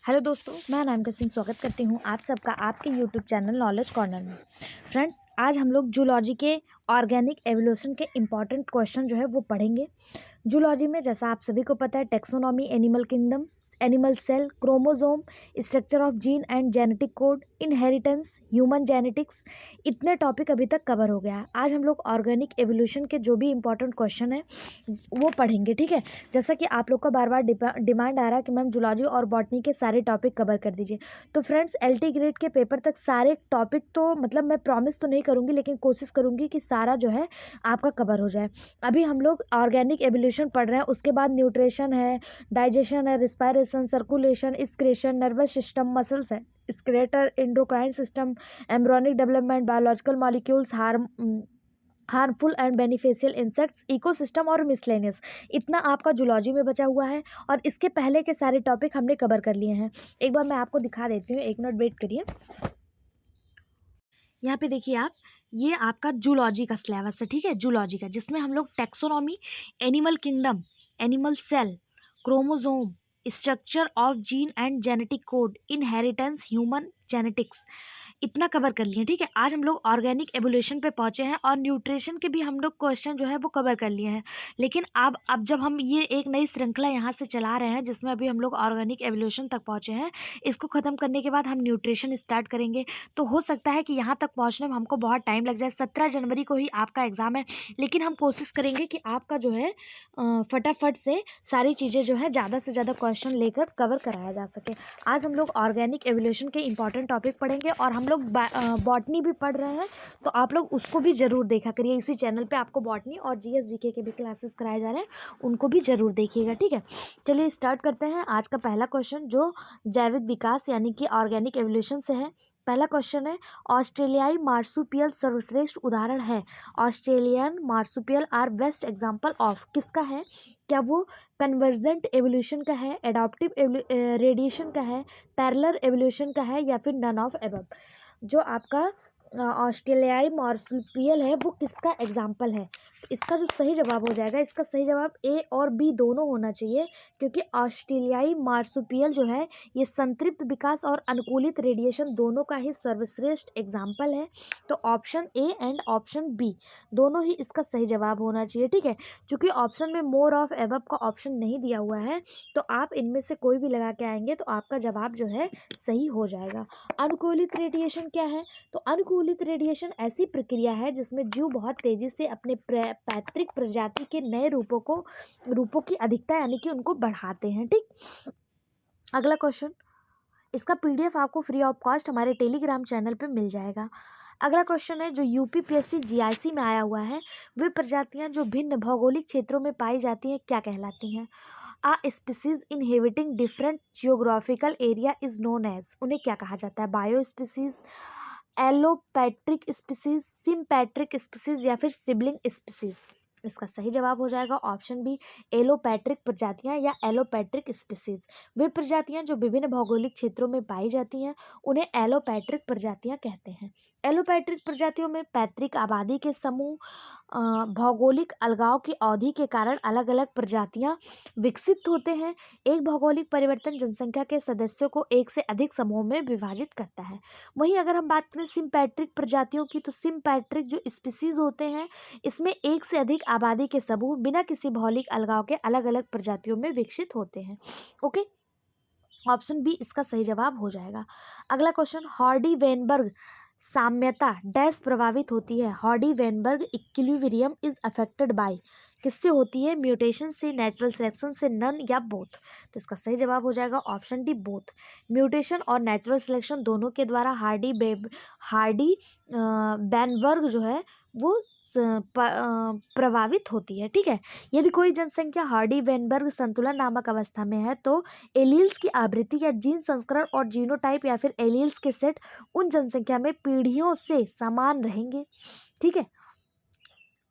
Hello दोस्तों, मैं अनामिका सिंह स्वागत करती हूँ आप सबका आपके यूट्यूब चैनल नॉलेज कॉर्नर में। फ्रेंड्स, आज हम लोग जूलॉजी के ऑर्गेनिक एवोल्यूशन के इम्पॉर्टेंट क्वेश्चन जो है वो पढ़ेंगे। जूलॉजी में जैसा आप सभी को पता है, taxonomy, animal kingdom, animal cell, chromosome, structure of gene and genetic code, inheritance, human genetics, इतने टॉपिक अभी तक कवर हो गया है। आज हम लोग ऑर्गेनिक एवोल्यूशन के जो भी इंपॉर्टेंट क्वेश्चन है वो पढ़ेंगे, ठीक है। जैसा कि आप लोग का बार बार डिमांड आ रहा है कि मैम जूलॉजी और बॉटनी के सारे टॉपिक कवर कर दीजिए, तो फ्रेंड्स LT ग्रेड के पेपर तक सारे टॉपिक तो मतलब मैं प्रॉमिस तो नहीं करूँगी, लेकिन कोशिश करूँगी कि सारा जो है आपका कवर हो जाए। अभी हम लोग ऑर्गेनिक एवोल्यूशन पढ़ रहे हैं, उसके बाद न्यूट्रिशन है, डाइजेशन है, respiration, circulation, excretion, nervous system, muscles है, skeletal, endocrine system, embryonic development, biological molecules, harmful and beneficial insects, ecosystem और मिसलेनियस। इतना आपका जूलॉजी में बचा हुआ है और इसके पहले के सारे टॉपिक हमने कवर कर लिए हैं। एक बार मैं आपको दिखा देती हूँ, एक मिनट वेट करिए। यहाँ पे देखिए आप, ये आपका जूलॉजी का सिलेबस है, ठीक है, जूलॉजी का, जिसमें हम लोग taxonomy, animal kingdom, animal cell, chromosome, structure of gene and genetic code, inheritance, human genetics, इतना कवर कर लिए, ठीक है। आज हम लोग ऑर्गेनिक एवोल्यूशन पे पहुंचे हैं और न्यूट्रिशन के भी हम लोग क्वेश्चन जो है वो कवर कर लिए हैं। लेकिन अब जब हम ये एक नई श्रृंखला यहाँ से चला रहे हैं, जिसमें अभी हम लोग ऑर्गेनिक एवोल्यूशन तक पहुंचे हैं, इसको ख़त्म करने के बाद हम न्यूट्रिशन स्टार्ट करेंगे। तो हो सकता है कि यहाँ तक पहुँचने में हमको बहुत टाइम लग जाए। 17 जनवरी को ही आपका एग्ज़ाम है, लेकिन हम कोशिश करेंगे कि आपका जो है फटाफट से सारी चीज़ें जो है ज़्यादा से ज़्यादा क्वेश्चन लेकर कवर कराया जा सके। आज हम लोग ऑर्गेनिक एवोल्यूशन के इंपॉर्टेंट टॉपिक पढ़ेंगे और हम लोग बॉटनी भी पढ़ रहे हैं, तो आप लोग उसको भी ज़रूर देखा करिए। इसी चैनल पे आपको बॉटनी और GS GK के भी क्लासेस कराए जा रहे हैं, उनको भी ज़रूर देखिएगा, ठीक है। चलिए स्टार्ट करते हैं। आज का पहला क्वेश्चन जो जैविक विकास यानी कि ऑर्गेनिक एवोल्यूशन से है। पहला क्वेश्चन है, ऑस्ट्रेलियाई मार्सुपियल सर्वश्रेष्ठ उदाहरण है। Australian marsupial are best example of, किसका है? क्या वो कन्वर्जेंट एवोल्यूशन का है, एडॉप्टिव रेडिएशन का है, पैरेलल एवोल्यूशन का है, या फिर नन ऑफ एबव? जो आपका ऑस्ट्रेलियाई मार्सुपियल है वो किसका एग्जाम्पल है? तो इसका जो सही जवाब हो जाएगा, इसका सही जवाब A और B दोनों होना चाहिए, क्योंकि ऑस्ट्रेलियाई मार्सुपियल जो है ये संतृप्त विकास और अनुकूलित रेडिएशन दोनों का ही सर्वश्रेष्ठ एग्जाम्पल है। तो option A and option B दोनों ही इसका सही जवाब होना चाहिए, ठीक है। क्योंकि ऑप्शन में मोर ऑफ एबव का ऑप्शन नहीं दिया हुआ है, तो आप इनमें से कोई भी लगा के आएंगे तो आपका जवाब जो है सही हो जाएगा। अनुकूलित रेडिएशन क्या है? तो अनुकूलित रेडिएशन ऐसी प्रक्रिया है जिसमें जीव बहुत तेजी से अपने पैतृक प्रजाति के नए रूपों की अधिकता यानी कि उनको बढ़ाते हैं, ठीक। अगला क्वेश्चन, इसका PDF आपको फ्री ऑफ कॉस्ट हमारे टेलीग्राम चैनल पे मिल जाएगा। अगला क्वेश्चन है, जो UPPSC GIC में आया हुआ है, वे प्रजातियां जो भिन्न भौगोलिक क्षेत्रों में पाई जाती हैं क्या कहलाती हैं? A species inhabiting different geographical area is known as, उन्हें क्या कहा जाता है? Bio species, allopatric species, sympatric species, या फिर सिबलिंग स्पीसीज? इसका सही जवाब हो जाएगा ऑप्शन बी, एलोपैट्रिक प्रजातियां या एलोपैट्रिक स्पीसीज। वे प्रजातियां जो विभिन्न भौगोलिक क्षेत्रों में पाई जाती हैं उन्हें एलोपैट्रिक प्रजातियां कहते हैं। एलोपैट्रिक प्रजातियों में पैतृक आबादी के समूह, भौगोलिक अलगाव की अवधि के कारण अलग अलग प्रजातियां विकसित होते हैं। एक भौगोलिक परिवर्तन जनसंख्या के सदस्यों को एक से अधिक समूह में विभाजित करता है। वहीं अगर हम बात करें सिम्पैट्रिक प्रजातियों की, तो सिम्पैट्रिक जो स्पीसीज होते हैं इसमें एक से अधिक आबादी के समूह बिना किसी भौगोलिक अलगाव के अलग अलग प्रजातियों में विकसित होते हैं। ओके, ऑप्शन बी इसका सही जवाब हो जाएगा। अगला क्वेश्चन, हॉर्डी वेनबर्ग साम्यता डैश प्रभावित होती है? Hardy Weinberg equilibrium is affected by, किससे होती है? म्यूटेशन से, नेचुरल सिलेक्शन से, नन, या बोथ? तो इसका सही जवाब हो जाएगा ऑप्शन डी, बोथ। म्यूटेशन और नेचुरल सिलेक्शन दोनों के द्वारा हार्डी वेनबर्ग जो है वो प्रभावित होती है, ठीक है। यदि कोई जनसंख्या हार्डी वेनबर्ग संतुलन नामक अवस्था में है तो एलील्स की आवृत्ति या जीन संस्करण और जीनोटाइप या फिर एलील्स के सेट उन जनसंख्या में पीढ़ियों से समान रहेंगे, ठीक है।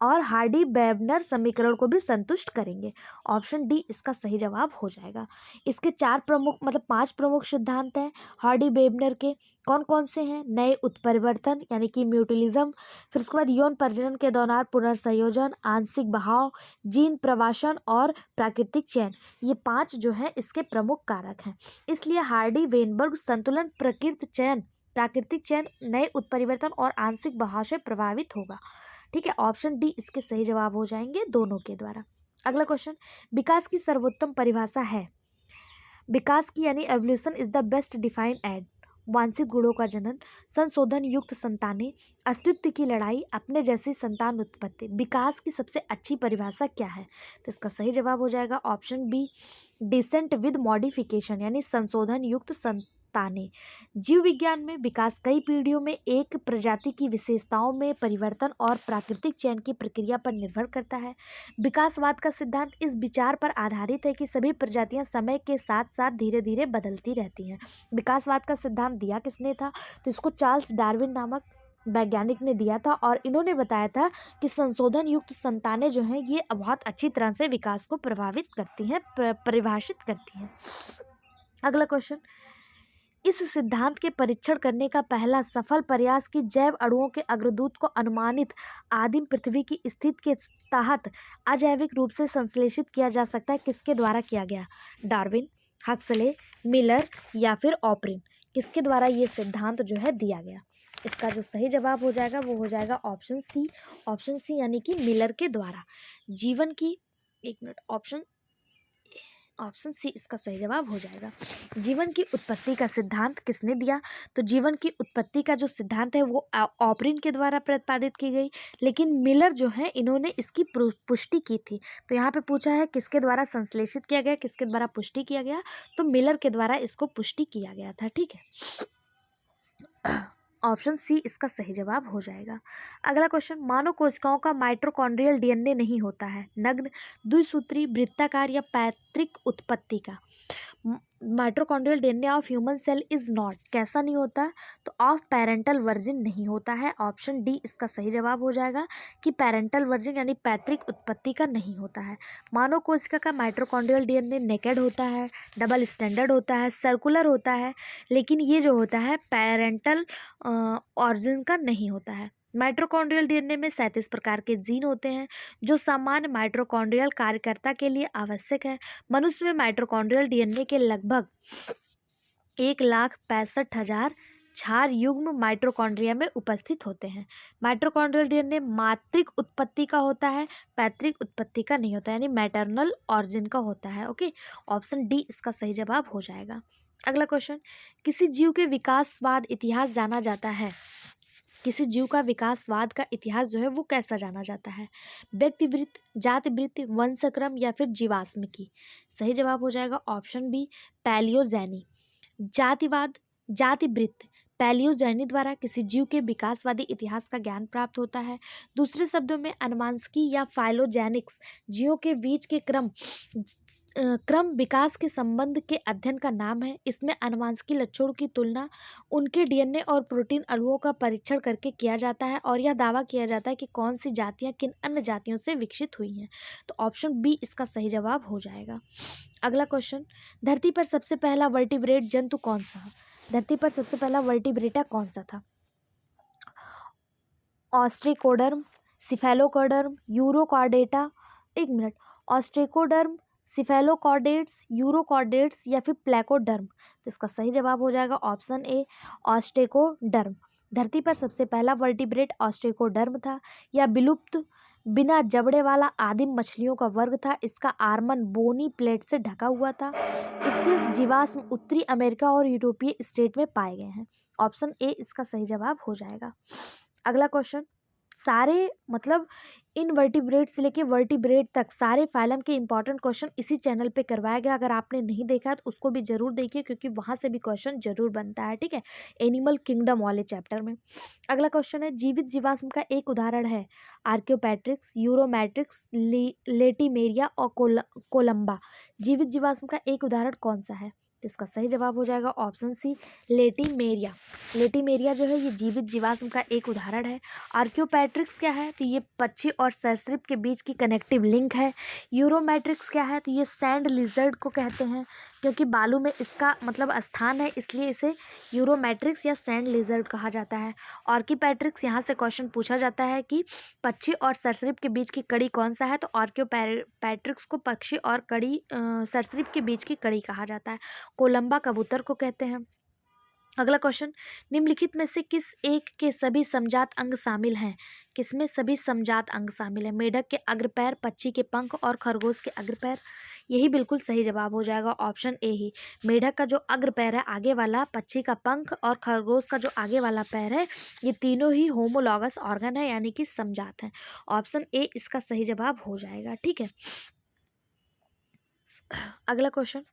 और हार्डी वेबनर समीकरण को भी संतुष्ट करेंगे। ऑप्शन डी इसका सही जवाब हो जाएगा। इसके 5 प्रमुख सिद्धांत हैं हार्डी वेबनर के। कौन कौन से हैं? नए उत्परिवर्तन यानी कि म्यूटिलिज्म, फिर उसके बाद यौन प्रजनन के दौरान पुनर्संयोजन, आंशिक बहाव, जीन प्रवासन और प्राकृतिक चयन। ये 5 जो है इसके प्रमुख कारक हैं। इसलिए हार्डी वेनबर्ग संतुलन प्राकृतिक चयन, नए उत्परिवर्तन और आंशिक बहाव से प्रभावित होगा। ठीक है, ऑप्शन डी इसके सही जवाब हो जाएंगे दोनों के द्वारा। अगला क्वेश्चन, विकास की सर्वोत्तम परिभाषा है। विकास की यानी evolution is the best defined एड वांछित गुणों का जनन, संशोधन युक्त संतानें, अस्तित्व की लड़ाई, अपने जैसी संतान उत्पत्ति। विकास की सबसे अच्छी परिभाषा क्या है? तो इसका सही जवाब हो जाएगा option B, descent with modification यानी संशोधन युक्त संतानें। जीव विज्ञान में विकास कई पीढ़ियों में एक प्रजाति की विशेषताओं में परिवर्तन और प्राकृतिक चयन की प्रक्रिया पर निर्भर करता है। विकासवाद का सिद्धांत इस विचार पर आधारित है कि सभी प्रजातियां समय के साथ साथ धीरे धीरे बदलती रहती हैं। विकासवाद का सिद्धांत दिया किसने था? तो इसको चार्ल्स डार्विन नामक वैज्ञानिक ने दिया था और इन्होंने बताया था कि संशोधन युक्त संतानें जो हैं ये बहुत अच्छी तरह से विकास को प्रभावित करती हैं, परिभाषित करती हैं। अगला क्वेश्चन, इस सिद्धांत के परीक्षण करने का पहला सफल प्रयास की जैव अणुओं के अग्रदूत को अनुमानित आदिम पृथ्वी की स्थिति के तहत अजैविक रूप से संश्लेषित किया जा सकता है किसके द्वारा किया गया? डार्विन, हक्सले, मिलर या फिर ऑपरिन। किसके द्वारा ये सिद्धांत जो है दिया गया? इसका जो सही जवाब हो जाएगा वो हो जाएगा ऑप्शन सी यानी कि मिलर के द्वारा। जीवन की ऑप्शन सी इसका सही जवाब हो जाएगा। जीवन की उत्पत्ति का सिद्धांत किसने दिया? तो जीवन की उत्पत्ति का जो सिद्धांत है वो ऑपरिन के द्वारा प्रतिपादित की गई, लेकिन मिलर जो है इन्होंने इसकी पुष्टि की थी। तो यहाँ पे पूछा है किसके द्वारा संश्लेषित किया गया, किसके द्वारा पुष्टि किया गया? तो मिलर के द्वारा इसको पुष्टि किया गया था। ठीक है, ऑप्शन सी इसका सही जवाब हो जाएगा। अगला क्वेश्चन, मानव कोशिकाओं का माइटोकॉन्ड्रियल डीएनए नहीं होता है। नग्न, द्विसूत्री, वृत्ताकार या पैतृक उत्पत्ति का। Mitochondrial DNA of human cell is not, कैसा नहीं होता? तो ऑफ पेरेंटल वर्जिन नहीं होता है। ऑप्शन डी इसका सही जवाब हो जाएगा कि पेरेंटल वर्जिन यानी पैतृक उत्पत्ति का नहीं होता है। मानव कोशिका का माइटोकॉन्ड्रियल डीएनए नेकेड होता है, डबल स्टैंडर्ड होता है, सर्कुलर होता है, लेकिन ये जो होता है पेरेंटल ऑरिजिन का नहीं होता है। माइटोकॉन्ड्रियल डीएनए में 37 प्रकार के जीन होते हैं जो सामान्य माइटोकॉन्ड्रियल कार्यकर्ता के लिए आवश्यक है। मनुष्य में माइटोकॉन्ड्रियल डीएनए के लगभग 1,65,000 क्षार युग्म माइटोकॉन्ड्रिया में उपस्थित होते हैं। माइटोकॉन्ड्रियल डीएनए मातृक उत्पत्ति का होता है, पैतृक उत्पत्ति का नहीं होता, यानी मैटरनल ऑरिजिन का होता है। ओके, ऑप्शन डी इसका सही जवाब हो जाएगा। अगला क्वेश्चन, किसी जीव के विकासवाद इतिहास जाना जाता है। किसी जीव का विकासवाद का इतिहास जो है वो कैसा जाना जाता है? व्यक्तिवृत्त, जातिवृत्त, वंशक्रम या फिर जीवाश्म। सही जवाब हो जाएगा ऑप्शन बी, पैलियोजेनी। जातिवाद, जातिवृत्त, पैलियोजेनी द्वारा किसी जीव के विकासवादी इतिहास का ज्ञान प्राप्त होता है। दूसरे शब्दों में अनुवांशिकी या फाइलोजेनिक्स जीवों के बीच के क्रम विकास के संबंध के अध्ययन का नाम है। इसमें अनुवांशिकी लक्षणों की तुलना उनके डीएनए और प्रोटीन अणुओं का परीक्षण करके किया जाता है और यह दावा किया जाता है कि कौन सी जातियां किन अन्य जातियों से विकसित हुई हैं। तो ऑप्शन बी इसका सही जवाब हो जाएगा। अगला क्वेश्चन, धरती पर सबसे पहला वर्टिब्रेट जंतु कौन सा? धरती पर सबसे पहला वर्टिब्रेटा कौन सा था? ऑस्ट्रिकोडर्म, सिफेलोकॉर्डर्म, यूरोकॉर्डेटा, ऑस्ट्रिकोडर्म, सिफेलोकॉर्डेट्स, यूरोकॉर्डेट्स या फिर प्लेकोडर्म। तो इसका सही जवाब हो जाएगा ऑप्शन ए, ऑस्ट्रिकोडर्म। धरती पर सबसे पहला वर्टिब्रेट ऑस्ट्रिकोडर्म था। यह विलुप्त बिना जबड़े वाला आदिम मछलियों का वर्ग था। इसका आर्मन बोनी प्लेट से ढका हुआ था। इसके जीवाश्म उत्तरी अमेरिका और यूरोपीय स्टेट में पाए गए हैं। ऑप्शन ए इसका सही जवाब हो जाएगा। अगला क्वेश्चन, सारे मतलब इनवर्टिब्रेट से लेके वर्टिब्रेट तक सारे फाइलम के इंपॉर्टेंट क्वेश्चन इसी चैनल पे करवाया गया। अगर आपने नहीं देखा तो उसको भी जरूर देखिए क्योंकि वहां से भी क्वेश्चन जरूर बनता है। ठीक है, एनिमल किंगडम वाले चैप्टर में। अगला क्वेश्चन है, जीवित जीवाश्म का एक उदाहरण है आर्कियोपेट्रिक्स, यूरोमैट्रिक्स, लेटिमेरिया और कोलंबा। जीवित जीवाश्म का एक उदाहरण कौन सा है? तो इसका सही जवाब हो जाएगा ऑप्शन सी लेटिमेरिया। लेटिमेरिया जो है ये जीवित जीवाश्म का एक उदाहरण है। आर्कियोपैट्रिक्स क्या है, तो ये पक्षी और सरीसृप के बीच की कनेक्टिव लिंक है। यूरोमेट्रिक्स क्या है, तो ये सैंड लिजर्ड को कहते हैं, क्योंकि बालू में इसका मतलब स्थान है इसलिए इसे यूरोमेट्रिक्स या सैंड लिजर्ड कहा जाता है। आर्कियोपैट्रिक्स यहाँ से क्वेश्चन पूछा जाता है कि पक्षी और सरीसृप के बीच की कड़ी कौन सा है, तो आर्कियोपैट्रिक्स को पक्षी और सरीसृप के बीच की कड़ी कहा जाता है। कोलंबा कबूतर को कहते हैं। अगला क्वेश्चन, निम्नलिखित में से किस एक के सभी समजात अंग शामिल हैं? किसमें सभी समजात अंग शामिल है? मेढक के अग्रपैर, पक्षी के पंख और खरगोश के अग्रपैर। यही बिल्कुल सही जवाब हो जाएगा ऑप्शन ए ही। मेढक का जो अग्रपैर है आगे वाला, पक्षी का पंख और खरगोश का जो आगे वाला पैर है, ये तीनों ही होमोलॉगस ऑर्गन है यानी कि समजात है। ऑप्शन ए इसका सही जवाब हो जाएगा। ठीक है, अगला क्वेश्चन,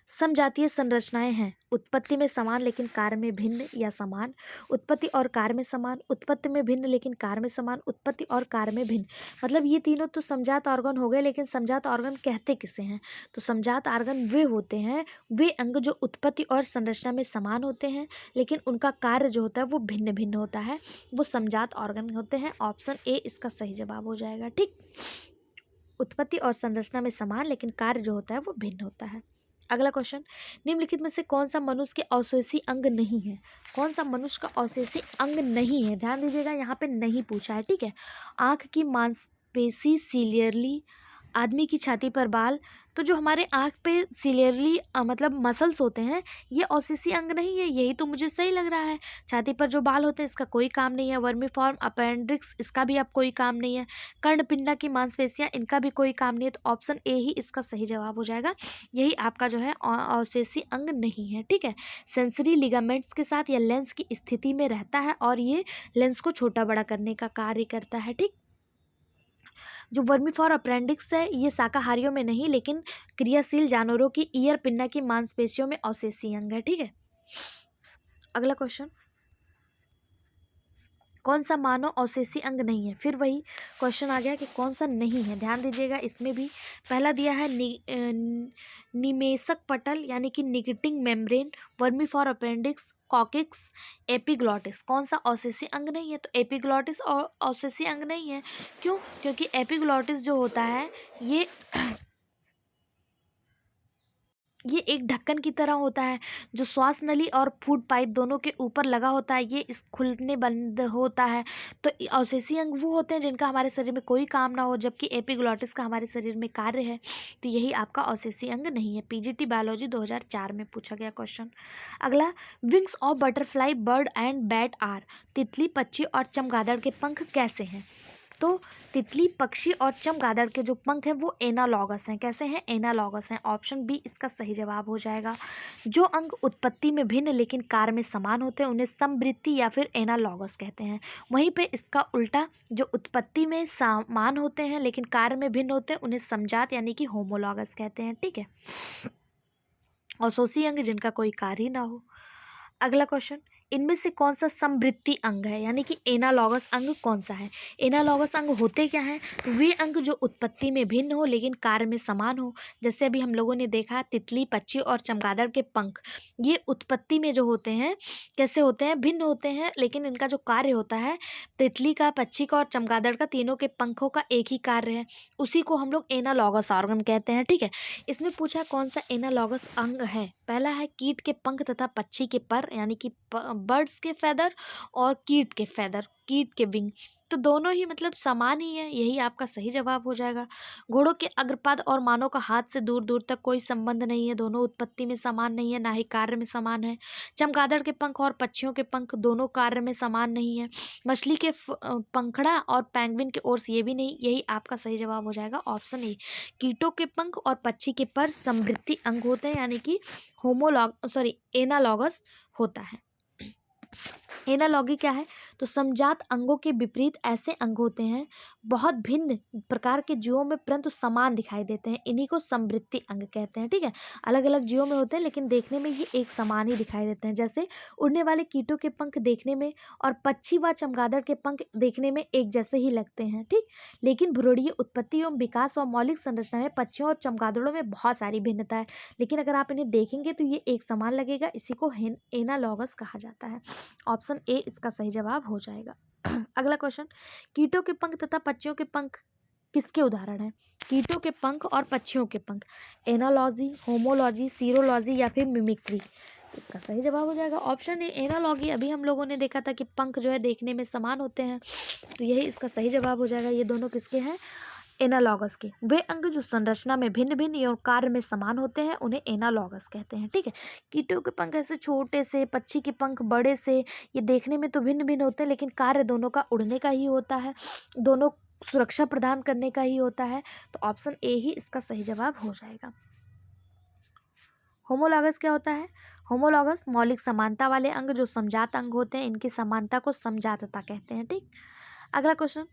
समजातीय संरचनाएं हैं उत्पत्ति में समान लेकिन कार्य में भिन्न या समान, उत्पत्ति और कार्य में समान, उत्पत्ति में भिन्न लेकिन कार्य में समान, उत्पत्ति और कार्य में भिन्न। मतलब ये तीनों तो समजात ऑर्गन हो गए, लेकिन समजात ऑर्गन कहते किसे हैं? तो समजात ऑर्गन वे होते हैं, वे अंग जो उत्पत्ति और संरचना में समान होते हैं लेकिन उनका कार्य जो होता है वो भिन्न भिन्न होता है, वो समजात ऑर्गन होते हैं। ऑप्शन ए इसका सही जवाब हो जाएगा। ठीक, उत्पत्ति और संरचना में समान लेकिन कार्य जो होता है वो भिन्न होता है। अगला क्वेश्चन, निम्नलिखित में से कौन सा मनुष्य के अवशेषी अंग नहीं है? कौन सा मनुष्य का अवशेषी अंग नहीं है? ध्यान दीजिएगा, यहाँ पे नहीं पूछा है। ठीक है, आंख की मांसपेशी सीलियरली, आदमी की छाती पर बाल। तो जो हमारे आंख पे सीलियरली मतलब मसल्स होते हैं, ये अवशेषी अंग नहीं है, यही तो मुझे सही लग रहा है। छाती पर जो बाल होते हैं इसका कोई काम नहीं है। वर्मीफॉर्म अपेंडिक्स, इसका भी अब कोई काम नहीं है। कर्णपिंडा की मांसपेशियां, इनका भी कोई काम नहीं है। तो ऑप्शन ए ही इसका सही जवाब हो जाएगा, यही आपका जो है अवशेषी अंग नहीं है। ठीक है, सेंसरी लिगामेंट्स के साथ या लेंस की स्थिति में रहता है और ये लेंस को छोटा बड़ा करने का कार्य करता है। ठीक, जो वर्मीफॉर अपेंडिक्स है ये शाकाहारियों में नहीं लेकिन क्रियाशील जानवरों की ईयर पिन्ना की मांसपेशियों में अवशेषी अंग है। ठीक है, अगला क्वेश्चन, कौन सा मानव अवशेषी अंग नहीं है? फिर वही क्वेश्चन आ गया कि कौन सा नहीं है। ध्यान दीजिएगा, इसमें भी पहला दिया है निमेशक पटल यानी कि nictitating membrane, vermiform appendix, coccyx, epiglottis. कौन सा अवशेषी अंग नहीं है? तो एपिग्लॉटिस और अवशेषी अंग नहीं है। क्यों? क्योंकि एपिग्लॉटिस जो होता है ये एक ढक्कन की तरह होता है जो श्वास नली और फूड पाइप दोनों के ऊपर लगा होता है, ये इस खुलने बंद होता है। तो अवशेषी अंग वो होते हैं जिनका हमारे शरीर में कोई काम ना हो, जबकि एपिग्लॉटिस का हमारे शरीर में कार्य है। तो यही आपका अवशेषी अंग नहीं है। पीजीटी बायोलॉजी 2004 में पूछा गया क्वेश्चन। अगला, wings of butterfly bird and bat are, तितली, पक्षी और चमगादड़ के पंख कैसे हैं? तो तितली, पक्षी और चमगादड़ के जो पंख हैं वो एनालॉगस हैं। कैसे हैं? एनालॉगस हैं। ऑप्शन बी इसका सही जवाब हो जाएगा। जो अंग उत्पत्ति में भिन्न लेकिन कार्य में समान होते हैं उन्हें समवृत्ति या फिर एनालॉगस कहते हैं। वहीं पे इसका उल्टा, जो उत्पत्ति में समान होते हैं लेकिन कार्य में भिन्न होते हैं उन्हें समजात यानी कि होमोलॉगस कहते हैं। ठीक है, अवशेषी अंग जिनका कोई कार्य ही ना हो। अगला क्वेश्चन, इनमें से कौन सा समवृत्ति अंग है यानी कि एनालॉगस अंग कौन सा है? एनालॉगस अंग होते क्या हैं? तो वे अंग जो उत्पत्ति में भिन्न हो लेकिन कार्य में समान हो। जैसे अभी हम लोगों ने देखा तितली, पक्षी और चमगादड़ के पंख, ये उत्पत्ति में जो होते हैं कैसे होते हैं? भिन्न होते हैं, लेकिन इनका जो कार्य होता है, तितली का, पक्षी का और चमगादड़ का, तीनों के पंखों का एक ही कार्य है, उसी को हम लोग एनालॉगस ऑर्गन कहते हैं। ठीक है, इसमें पूछा कौन सा एनालॉगस अंग है। पहला है कीट के पंख तथा पक्षी के पर यानी कि बर्ड्स के फेदर और कीट के फेदर, कीट के विंग। तो दोनों ही मतलब समान ही है, यही आपका सही जवाब हो जाएगा। घोड़ों के अग्रपद और मानव का हाथ से दूर दूर तक कोई संबंध नहीं है, दोनों उत्पत्ति में समान नहीं है ना ही कार्य में समान है। चमगादड़ के पंख और पक्षियों के पंख दोनों कार्य में समान नहीं है। मछली के पंखड़ा और पेंगुइन के ओर्स ये भी नहीं, यही आपका सही जवाब हो जाएगा ऑप्शन ए। कीटों के पंख और पक्षी के पर समवृत्ति अंग होते हैं यानी कि एनालॉगस होता है। एनालॉगी क्या है? तो समजात अंगों के विपरीत ऐसे अंग होते हैं बहुत भिन्न प्रकार के जीवों में परंतु समान दिखाई देते हैं, इन्हीं को समवृत्ति अंग कहते हैं। ठीक है, अलग अलग जीवों में होते हैं लेकिन देखने में ये एक समान ही दिखाई देते हैं। जैसे उड़ने वाले कीटों के पंख देखने में और पक्षी व चमगादड़ के पंख देखने में एक जैसे ही लगते हैं। ठीक, लेकिन भ्रूणीय उत्पत्ति एवं विकास व मौलिक संरचना में पक्षियों और चमगादड़ों में बहुत सारी भिन्नता है, लेकिन अगर आप इन्हें देखेंगे तो ये एक समान लगेगा। इसी को एनालॉगस कहा जाता है। ऑप्शन ए इसका सही जवाब हो जाएगा। अगला क्वेश्चन, कीटों के पंख तथा पक्षियों के पंख किसके उदाहरण हैं? कीटों के पंख और पक्षियों के पंख, एनालॉजी, होमोलॉजी, सीरोलॉजी या फिर मिमिक्री। इसका सही जवाब हो जाएगा ऑप्शन ए एनालॉगी। अभी हम लोगों ने देखा था कि पंख जो है देखने में समान होते हैं, तो यही इसका सही जवाब हो जाएगा। ये दोनों किसके हैं? एनालॉगस के। वे अंग जो संरचना में भिन्न भिन्न एवं कार्य में समान होते हैं उन्हें एनालॉगस कहते हैं। ठीक है, कीटों के पंख ऐसे छोटे से, पक्षी के पंख बड़े से, ये देखने में तो भिन्न भिन्न होते हैं लेकिन कार्य दोनों का उड़ने का ही होता है, दोनों सुरक्षा प्रदान करने का ही होता है। तो ऑप्शन ए ही इसका सही जवाब हो जाएगा। होमोलॉगस क्या होता है? होमोलॉगस मौलिक समानता वाले अंग जो समजात अंग होते हैं, इनकी समानता को समजातता कहते हैं। ठीक, अगला क्वेश्चन,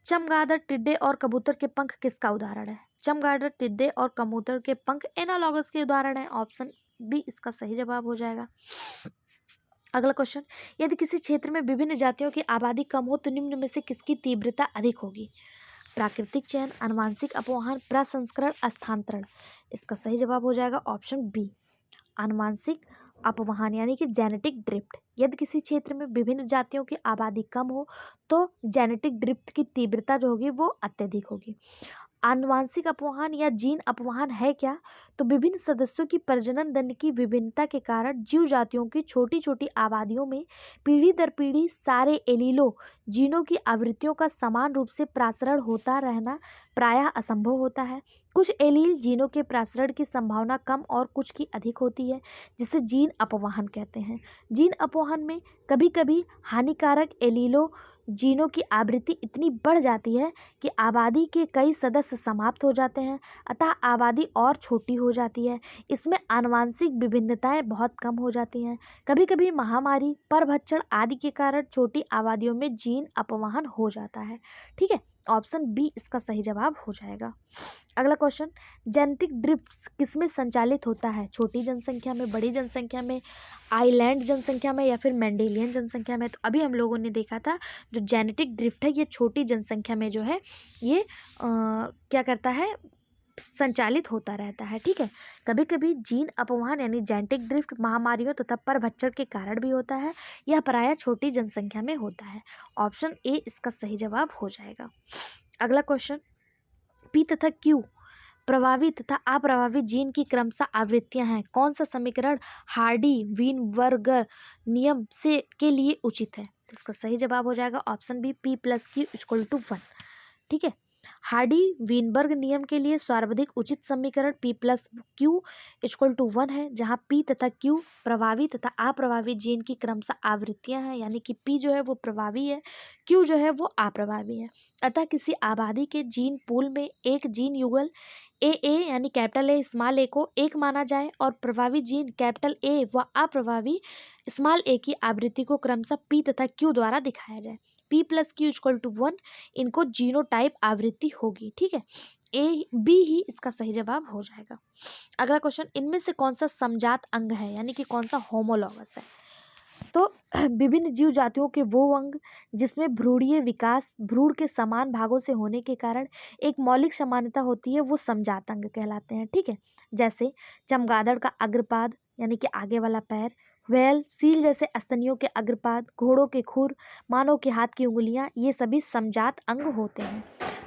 चमगादड़, टिड्डे और कबूतर के पंख किसका उदाहरण है? चमगादड़, टिड्डे और कबूतर के पंख एनालॉगस के उदाहरण है। ऑप्शन बी इसका सही जवाब हो जाएगा। अगला क्वेश्चन, यदि किसी क्षेत्र में विभिन्न जातियों की आबादी कम हो तो निम्न में से किसकी तीव्रता अधिक होगी? प्राकृतिक चयन, आनुवंशिक अपवाहन, प्रसंस्करण, स्थानांतरण। इसका सही जवाब हो जाएगा ऑप्शन बी, आनुवंशिक अपवाहन यानी कि जेनेटिक ड्रिफ्ट। यदि किसी क्षेत्र में विभिन्न जातियों की आबादी कम हो तो जेनेटिक ड्रिफ्ट की तीव्रता जो होगी वो अत्यधिक होगी। आनुवंशिक अपवाहन या जीन अपवाहन है क्या? तो विभिन्न सदस्यों की प्रजनन दंड की विभिन्नता के कारण जीव जातियों की छोटी छोटी आबादियों में पीढ़ी दर पीढ़ी सारे एलीलो जीनों की आवृत्तियों का समान रूप से प्रसारण होता रहना प्रायः असंभव होता है। कुछ एलील जीनों के प्रसारण की संभावना कम और कुछ की अधिक होती है, जिसे जीन अपवाहन कहते हैं। जीन अपवाहन में कभी कभी हानिकारक एलीलो जीनों की आवृत्ति इतनी बढ़ जाती है कि आबादी के कई सदस्य समाप्त हो जाते हैं, अतः आबादी और छोटी हो जाती है। इसमें आनुवंशिक विभिन्नताएं बहुत कम हो जाती हैं। कभी कभी महामारी, परभक्षण आदि के कारण छोटी आबादियों में जीन अपवाहन हो जाता है। ठीक है, ऑप्शन बी इसका सही जवाब हो जाएगा। अगला क्वेश्चन, जेनेटिक ड्रिफ्ट किसमें संचालित होता है? छोटी जनसंख्या में, बड़ी जनसंख्या में, आइलैंड जनसंख्या में या फिर मेंडेलियन जनसंख्या में? तो अभी हम लोगों ने देखा था जो जेनेटिक ड्रिफ्ट है ये छोटी जनसंख्या में जो है ये क्या करता है, संचालित होता रहता है। ठीक है, कभी कभी जीन अपवाहन यानी जेनेटिक ड्रिफ्ट महामारियों तथा परभक्षण के कारण भी होता है। यह प्रायः छोटी जनसंख्या में होता है। ऑप्शन ए इसका सही जवाब हो जाएगा। अगला क्वेश्चन, पी तथा क्यू प्रभावी तथा अप्रभावी जीन की क्रमशः आवृत्तियां हैं। कौन सा समीकरण हार्डी वीनबर्गर नियम से के लिए उचित है? तो इसका सही जवाब हो जाएगा option B, P plus Q equal to 1। ठीक है, हार्डी वीनबर्ग नियम के लिए सर्वाधिक उचित समीकरण P plus Q equal to 1 है, जहां पी तथा क्यू प्रभावी तथा अप्रभावी जीन की क्रमशः आवृत्तियां हैं, यानी कि पी जो है वो प्रभावी है, क्यू जो है वो अप्रभावी है। अतः किसी आबादी के जीन पूल में एक जीन युगल ए यानी कैपिटल ए स्मॉल ए को एक माना जाए और प्रभावी जीन कैपिटल ए व अप्रभावी स्मॉल ए की आवृत्ति को क्रमशः पी तथा क्यू द्वारा दिखाया जाए। P plus Q equal to 1 इनको जीनोटाइप आवृत्ति होगी। ठीक है, ए बी ही इसका सही जवाब हो जाएगा। अगला क्वेश्चन, इनमें से कौन सा समजात अंग है यानी कि कौन सा होमोलॉगस है? तो विभिन्न जीव जातियों के वो अंग जिसमें भ्रूणीय विकास भ्रूण के समान भागों से होने के कारण एक मौलिक समानता होती है वो समजात अंग कहलाते हैं। ठीक है, जैसे चमगादड़ का अग्रपाद यानी कि आगे वाला पैर, व्हेल, सील जैसे स्तनियों के अग्रपाद, घोड़ों के खुर, मानव के हाथ की उंगलियां, ये सभी समजात अंग होते हैं।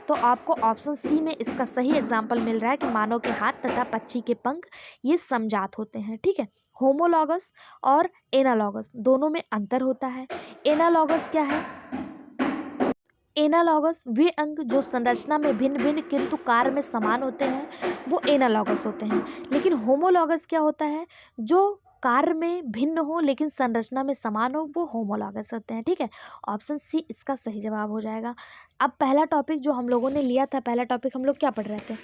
तो आपको ऑप्शन सी में इसका सही एग्जाम्पल मिल रहा है कि मानव के हाथ तथा पक्षी के पंख ये समजात होते हैं। ठीक है, होमोलॉगस और एनालॉगस दोनों में अंतर होता है। एनालॉगस क्या है? एनालॉगस वे अंग जो संरचना में भिन्न भिन्न किंतु कार्य में समान होते हैं वो एनालॉगस होते हैं। लेकिन होमोलॉगस क्या होता है? जो कार्य में भिन्न हो लेकिन संरचना में समान हो वो होमोलॉगस होते हैं। ठीक है, ऑप्शन सी इसका सही जवाब हो जाएगा। अब पहला टॉपिक जो हम लोगों ने लिया था, पहला टॉपिक हम लोग क्या पढ़ रहे थे?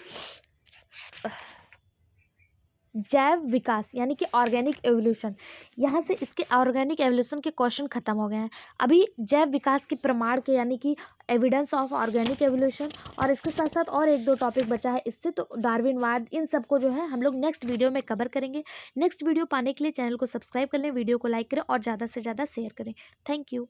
जैव विकास यानी कि ऑर्गेनिक एवोल्यूशन, यहाँ से इसके ऑर्गेनिक एवोल्यूशन के क्वेश्चन खत्म हो गए हैं। अभी जैव विकास के प्रमाण के यानी कि एविडेंस ऑफ ऑर्गेनिक एवोल्यूशन, और इसके साथ साथ और एक दो टॉपिक बचा है इससे, तो डार्विनवाद, इन सब को जो है हम लोग नेक्स्ट वीडियो में कवर करेंगे। नेक्स्ट वीडियो पाने के लिए चैनल को सब्सक्राइब कर लें, वीडियो को लाइक करें और ज़्यादा से ज़्यादा शेयर करें। Thank you.